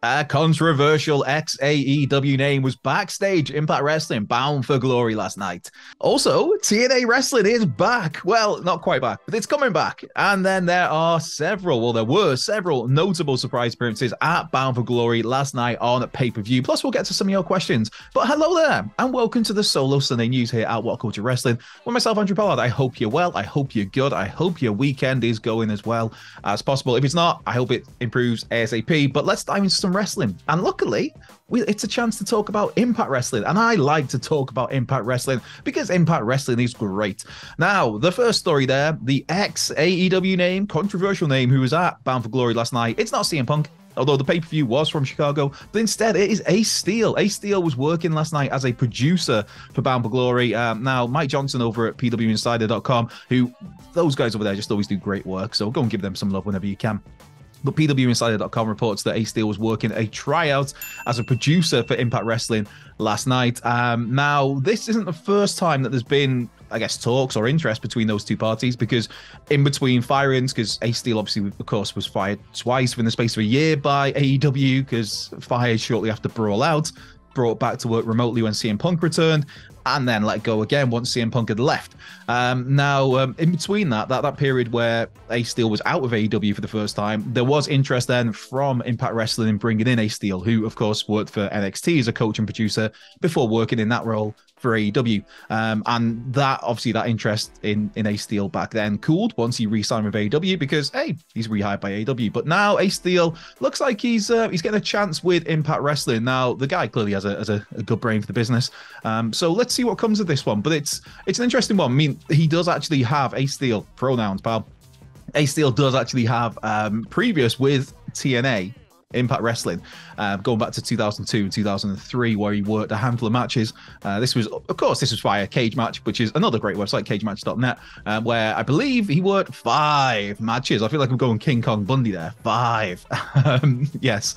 A controversial ex-AEW name was backstage Impact Wrestling Bound for Glory last night. Also, TNA Wrestling is back. Well, not quite back, but it's coming back. And then there were several notable surprise appearances at Bound for Glory last night on pay-per-view. Plus, we'll get to some of your questions. But hello there, and welcome to the Solo Sunday News here at What Culture Wrestling. With myself, Andrew Pollard. I hope you're well. I hope you're good. I hope your weekend is going as well as possible. If it's not, I hope it improves ASAP. But let's dive into some wrestling, and luckily it's a chance to talk about Impact Wrestling, and I like to talk about Impact Wrestling because Impact Wrestling is great. Now, the first story there, the ex-AEW name, controversial name, who was at Bound for Glory last night. It's not CM Punk, although the pay-per-view was from Chicago, but instead it is Ace Steel. Ace Steel was working last night as a producer for Bound for Glory. Now, Mike Johnson over at PWInsider.com, who those guys over there just always do great work, so go and give them some love whenever you can. But PWInsider.com reports that Ace Steel was working a tryout as a producer for Impact Wrestling last night. Now, this isn't the first time that there's been, I guess, talks or interest between those two parties, because in between firings, because Ace Steel obviously, of course, was fired twice within the space of a year by AEW, because fired shortly after Brawl Out, brought back to work remotely when CM Punk returned, and then let go again once CM Punk had left. Now, in between that period where Ace Steel was out of AEW for the first time, there was interest then from Impact Wrestling in bringing in Ace Steel, who, of course, worked for NXT as a coach and producer before working in that role for AEW. And that, obviously, that interest in Ace Steel back then cooled once he re-signed with AEW because, hey, he's rehired by AEW. But now Ace Steel looks like he's getting a chance with Impact Wrestling. Now, the guy clearly has a good brain for the business. So let's see what comes of this one. But it's an interesting one. I mean, he does actually have Ace Steel pronouns, pal. Ace Steel does actually have previous with TNA Impact Wrestling, going back to 2002 and 2003, where he worked a handful of matches. This was via Cage Match, which is another great website, cagematch.net, where I believe he worked 5 matches. I feel like I'm going King Kong Bundy there. 5. Yes.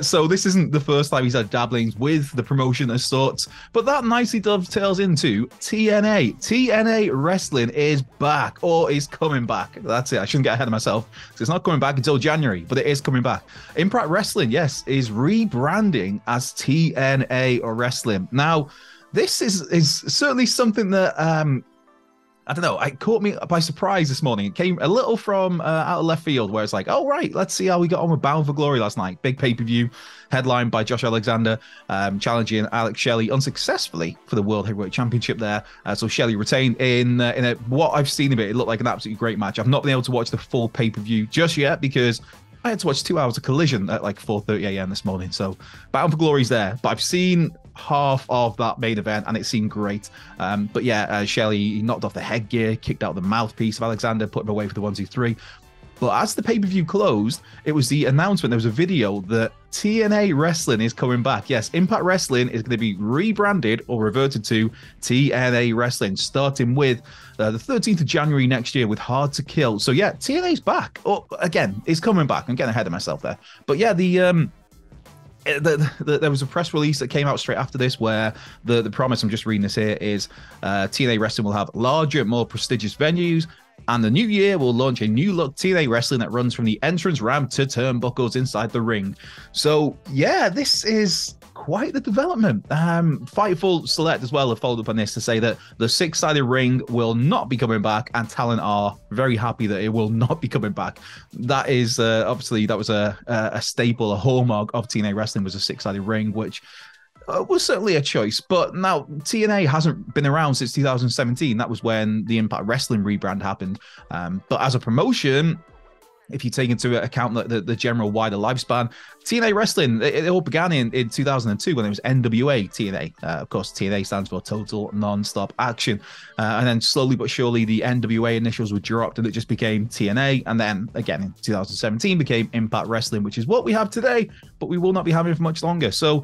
So this isn't the first time he's had dabblings with the promotion as sorts, but that nicely dovetails into TNA. TNA Wrestling is back, or is coming back. That's it. I shouldn't get ahead of myself. It's not coming back until January, but it is coming back. Impact Wrestling, yes, is rebranding as TNA Wrestling. Now, this is certainly something that I don't know, it caught me by surprise this morning. It came a little from out of left field, where it's like, oh, right, let's see how we got on with Bound for Glory last night. Big pay-per-view, headlined by Josh Alexander, challenging Alex Shelley unsuccessfully for the World Heavyweight Championship there. So Shelley retained in what I've seen of it. It looked like an absolutely great match. I've not been able to watch the full pay-per-view just yet because I had to watch 2 hours of Collision at like 4:30 a.m. this morning. So Bound for Glory's there, but I've seen half of that main event and it seemed great. But yeah, Shelley knocked off the headgear, kicked out the mouthpiece of Alexander, put him away for the 1-2-3. But as the pay-per-view closed, it was the announcement. There was a video that TNA Wrestling is coming back. Yes, Impact Wrestling is going to be rebranded or reverted to TNA Wrestling, starting with the 13th of January next year with Hard to Kill. So yeah, TNA's back. Oh, again, it's coming back. I'm getting ahead of myself there. But yeah, there was a press release that came out straight after this where the promise, I'm just reading this here, is TNA Wrestling will have larger, more prestigious venues, and the new year will launch a new look TNA Wrestling that runs from the entrance ramp to turnbuckles inside the ring. So yeah, this is quite the development. Fightful Select as well have followed up on this to say that the 6-sided ring will not be coming back, and talent are very happy that it will not be coming back. That is obviously that was a staple, a hallmark of TNA Wrestling was a 6-sided ring, which was certainly a choice. But now TNA hasn't been around since 2017. That was when the Impact Wrestling rebrand happened. But as a promotion, if you take into account the general wider lifespan, TNA Wrestling, it all began in 2002 when it was NWA TNA. Of course, TNA stands for Total Non-Stop Action. And then slowly but surely, the NWA initials were dropped and it just became TNA. And then again in 2017 became Impact Wrestling, which is what we have today, but we will not be having it for much longer. So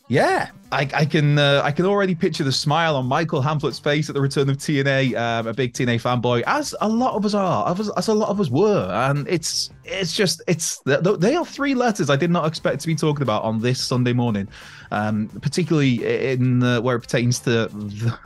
yeah, I can already picture the smile on Michael Hamflett's face at the return of TNA, a big TNA fanboy, as a lot of us are, as a lot of us were, and it's it's just, they are three letters I did not expect to be talking about on this Sunday morning, particularly in where it pertains to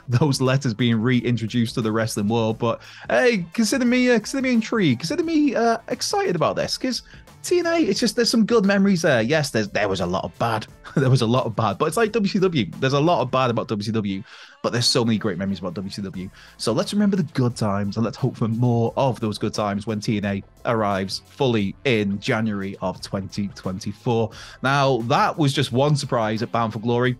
those letters being reintroduced to the wrestling world. But hey, consider me intrigued, consider me excited about this, because TNA, it's just, there's some good memories there. Yes, there was a lot of bad. There was a lot of bad, but it's like WCW. There's a lot of bad about WCW, but there's so many great memories about WCW. So let's remember the good times, and let's hope for more of those good times when TNA arrives fully in January of 2024. Now, that was just one surprise at Bound for Glory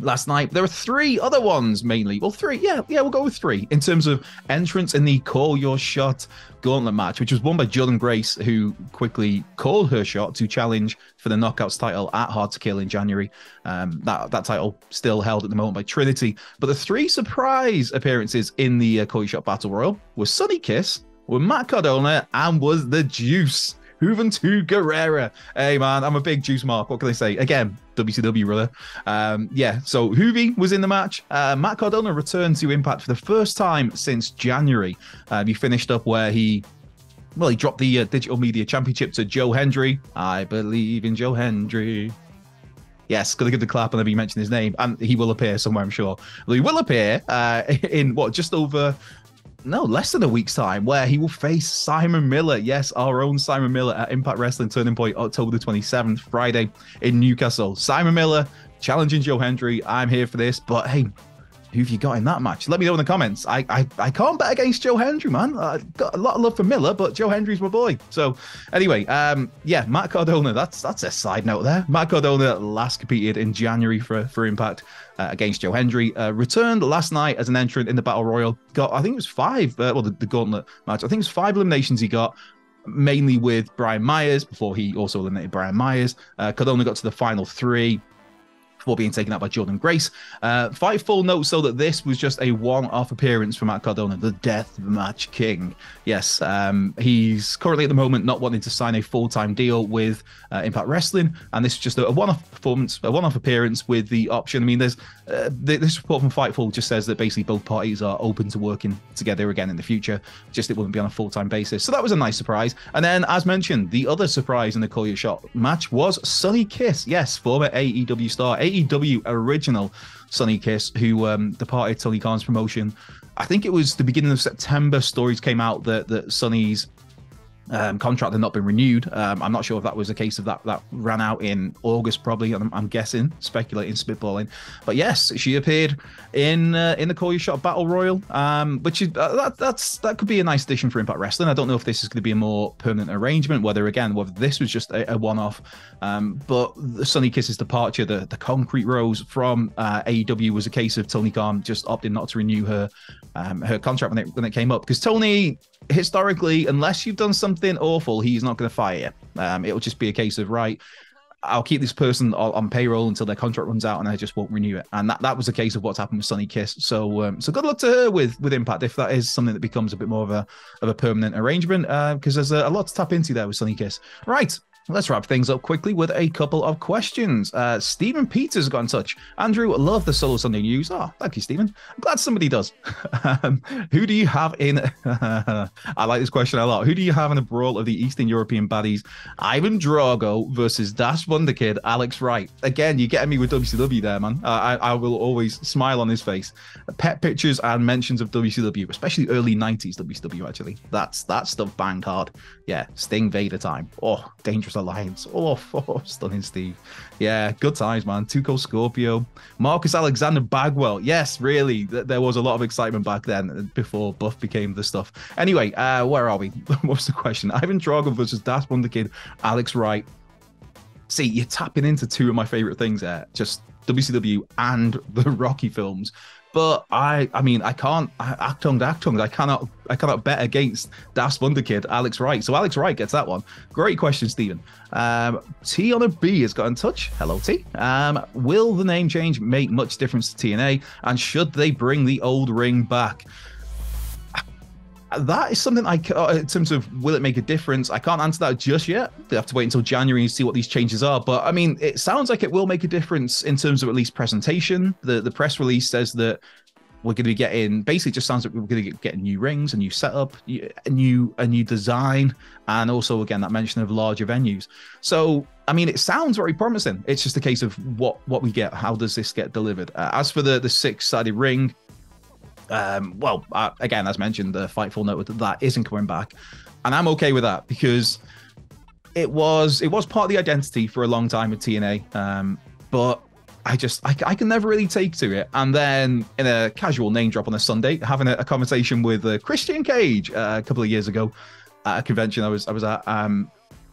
last night. There are three other ones, mainly. Well, three. Yeah, we'll go with three. In terms of entrance in the Call Your Shot gauntlet match, which was won by Jordan Grace, who quickly called her shot to challenge for the Knockouts title at Hard to Kill in January. That title still held at the moment by Trinity. But the three surprise appearances in the Call Your Shot Battle Royal was Sonny Kiss, were Matt Cardona, and was the Juice, Juventud Guerrera. Hey, man, I'm a big Juice mark. What can I say? Again, WCW, brother. So Juvi was in the match. Matt Cardona returned to Impact for the first time since January. He finished up where he dropped the Digital Media Championship to Joe Hendry. I believe in Joe Hendry. Yes, gotta give the clap whenever you mention his name, and he will appear somewhere, I'm sure. Well, he will appear in just over less than a week's time, where he will face Simon Miller. Yes, our own Simon Miller at Impact Wrestling Turning Point, October the 27th, Friday in Newcastle. Simon Miller challenging Joe Hendry. I'm here for this, but hey, who have you got in that match? Let me know in the comments. I can't bet against Joe Hendry, man. I got a lot of love for Miller, but Joe Hendry's my boy. So anyway, Matt Cardona, that's a side note there. Matt Cardona last competed in January for Impact against Joe Hendry. Returned last night as an entrant in the Battle Royal. Got, I think it was five, the gauntlet match. I think it was 5 eliminations he got, mainly with Brian Myers, before he also eliminated Brian Myers. Cardona got to the final 3 before being taken out by Jordan Grace. Fightful notes so that this was just a one-off appearance for Matt Cardona, the Death Match King. Yes, he's currently at the moment not wanting to sign a full-time deal with Impact Wrestling, and this is just a one-off performance, a one-off appearance with the option. I mean, there's this report from Fightful just says that basically both parties are open to working together again in the future, just it wouldn't be on a full-time basis. So that was a nice surprise. And then, as mentioned, the other surprise in the Call Your Shot match was Sonny Kiss. Yes, former AEW star, AEW original Sonny Kiss, who departed Tony Khan's promotion. I think it was the beginning of September. Stories came out that Sonny's contract had not been renewed. I'm not sure if that was a case of that ran out in August, probably. I'm guessing, speculating, spitballing. But yes, she appeared in the Call Your Shot Battle Royal, which is that could be a nice addition for Impact Wrestling. I don't know if this is going to be a more permanent arrangement, whether this was just a one-off. But the Sonny Kiss's departure, the concrete rose from AEW, was a case of Tony Khan just opting not to renew her contract when it came up, because Tony, historically, unless you've done something awful, he's not going to fire you. It'll just be a case of, right, I'll keep this person on payroll until their contract runs out, and I just won't renew it. And that was a case of what's happened with Sonny Kiss. So good luck to her with Impact, if that is something that becomes a bit more of a permanent arrangement, because there's a lot to tap into there with Sonny Kiss. Right. Let's wrap things up quickly with a couple of questions. Stephen Peters got in touch. Andrew, love the Solo Sunday news. Oh, thank you, Stephen. I'm glad somebody does. Who do you have in... I like this question a lot. Who do you have in a brawl of the Eastern European baddies? Ivan Drago versus Dash Wonderkid, Alex Wright. Again, you're getting me with WCW there, man. I will always smile on his face. Pet pictures and mentions of WCW, especially early 90s WCW, actually. That stuff banged hard. Yeah, Sting Vader time. Oh, Dangerous Alliance. Oh, stunning Steve. Yeah, good times, man. Tuco Scorpio. Marcus Alexander Bagwell. Yes, really. There was a lot of excitement back then before Buff became the stuff. Anyway, where are we? What's the question? Ivan Drago versus Dash Wonderkid, Alex Wright. See, you're tapping into two of my favorite things there. Just WCW and the Rocky films. But I can't I cannot bet against Das Wunderkid, Alex Wright. So Alex Wright gets that one. Great question, Stephen. T on a B has got in touch. Hello, T. Will the name change make much difference to TNA? And should they bring the old ring back? That is something in terms of will it make a difference, I can't answer that just yet. They have to wait until January and see what these changes are. But I mean, it sounds like it will make a difference in terms of at least presentation. The press release says that we're going to be getting, basically just sounds like we're going to get new rings, a new setup, a new design, and also, again, that mention of larger venues. So, I mean, it sounds very promising. It's just a case of what we get. How does this get delivered? As for the six-sided ring, again, as mentioned, the Fightful noted that isn't coming back. And I'm okay with that because it was part of the identity for a long time at TNA. But I can never really take to it. And then in a casual name drop on a Sunday, having a conversation with Christian Cage a couple of years ago at a convention I was at,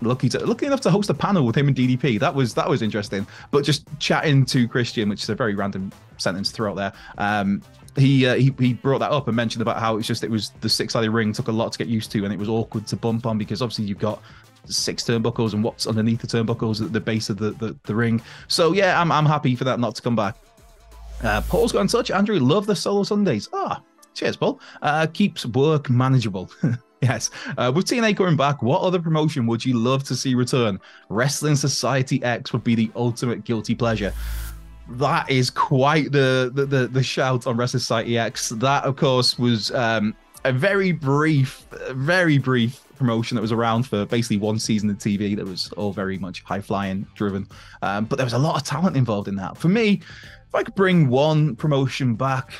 lucky enough to host a panel with him and DDP. That was interesting. But just chatting to Christian, which is a very random sentence throughout there, he brought that up and mentioned about how it was the six-sided ring took a lot to get used to, and it was awkward to bump on because obviously you've got 6 turnbuckles and what's underneath the turnbuckles at the base of the ring. So yeah, I'm happy for that not to come back. Paul's got in touch. Andrew, love the solo Sundays. Cheers, Paul. Keeps work manageable. Yes. With TNA coming back, what other promotion would you love to see return? Wrestling Society X would be the ultimate guilty pleasure. That is quite the shout on Wrestling Society X. That, of course, was a very brief promotion that was around for basically one season of TV that was all very much high-flying driven. But there was a lot of talent involved in that. For me, if I could bring one promotion back,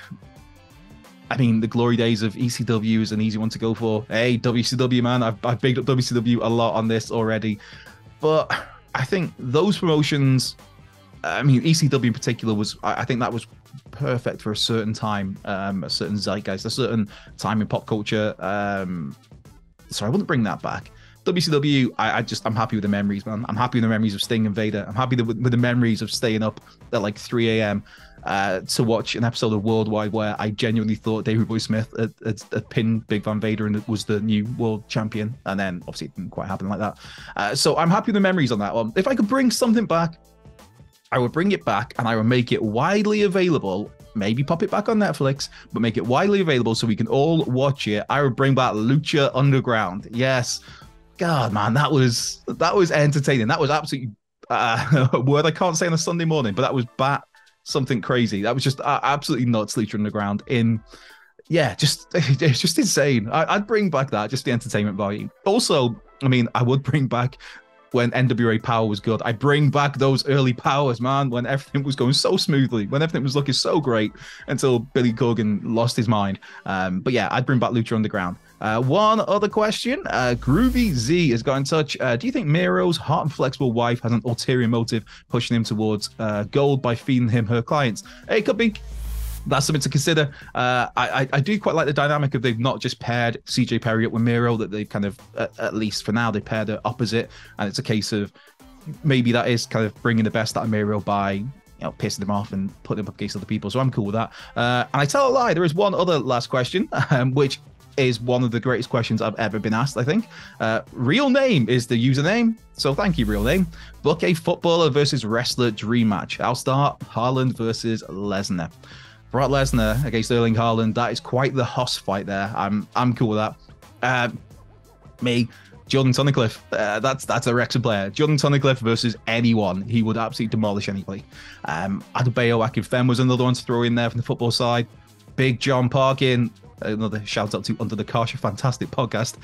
I mean, the glory days of ECW is an easy one to go for. Hey, WCW, man, I've bigged up WCW a lot on this already. But I think those promotions, I mean, ECW in particular I think that was perfect for a certain time, a certain zeitgeist, a certain time in pop culture. So I wouldn't bring that back. WCW, I'm happy with the memories, man. I'm happy with the memories of Sting and Vader. I'm happy with the memories of staying up at like 3 a.m. To watch an episode of Worldwide where I genuinely thought Davey Boy Smith had pinned Big Van Vader and was the new world champion. And then obviously it didn't quite happen like that. So I'm happy with the memories on that one. If I could bring something back, I would bring it back and I would make it widely available. Maybe pop it back on Netflix, but make it widely available so we can all watch it. I would bring back Lucha Underground. Yes. God, man, that was entertaining. That was absolutely a word I can't say on a Sunday morning, but that was something crazy. That was just absolutely nuts. Lucha Underground it's just insane. I'd bring back that, just the entertainment value. Also, I mean, I would bring back when NWA Power was good. I bring back those early powers, man, when everything was going so smoothly, when everything was looking so great until Billy Corgan lost his mind. But yeah, I'd bring back Lucha Underground. One other question. Groovy Z has got in touch. Do you think Miro's hot and flexible wife has an ulterior motive pushing him towards gold by feeding him her clients? It could be. That's something to consider. I do quite like the dynamic of they've not just paired CJ Perry up with Miro, that they've kind of, at least for now, they paired it opposite. And it's a case of maybe that is kind of bringing the best out of Miro by, pissing them off and putting them up against other people. So I'm cool with that. And I tell a lie, there is one other last question, which is one of the greatest questions I've ever been asked, I think. Real name is the username. So thank you, Real Name. Book a footballer versus wrestler dream match. I'll start Haaland versus Lesnar. Brock Lesnar against Erling Haaland, that is quite the Hoss fight there. I'm cool with that. Jordan Tunnicliffe, that's a Wrexham player. Jordan Tunnicliffe versus anyone, he would absolutely demolish anybody. Adebayo Akinfenwa was another one to throw in there from the football side. Big John Parkin, another shout out to Under the Kosh, a fantastic podcast.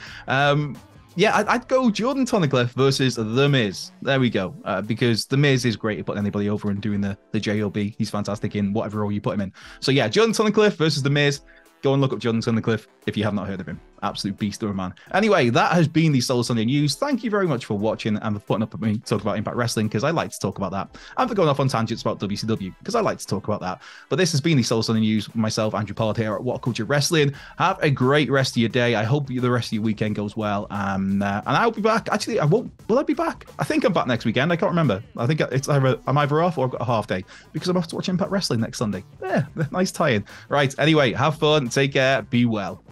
I'd go Jordan Tunnicliffe versus The Miz. There we go. Because The Miz is great at putting anybody over and doing the JOB. He's fantastic in whatever role you put him in. So yeah, Jordan Tunnicliffe versus The Miz. Go and look up Jordan Tunnicliffe if you have not heard of him. Absolute beast of a man. Anyway, that has been the Soul Sunday News. Thank you very much for watching and for putting up with me talk about Impact Wrestling, because I like to talk about that. And for going off on tangents about WCW, because I like to talk about that. But this has been the Soul Sunday News with myself, Andrew Pollard, here at What Culture Wrestling. Have a great rest of your day. I hope the rest of your weekend goes well. And I'll be back. Actually, I won't. Will I be back? I think I'm back next weekend. I can't remember. I think I'm either off or I've got a half day, because I'm off to watch Impact Wrestling next Sunday. Yeah, nice tie-in. Right. Anyway, have fun. Take care. Be well.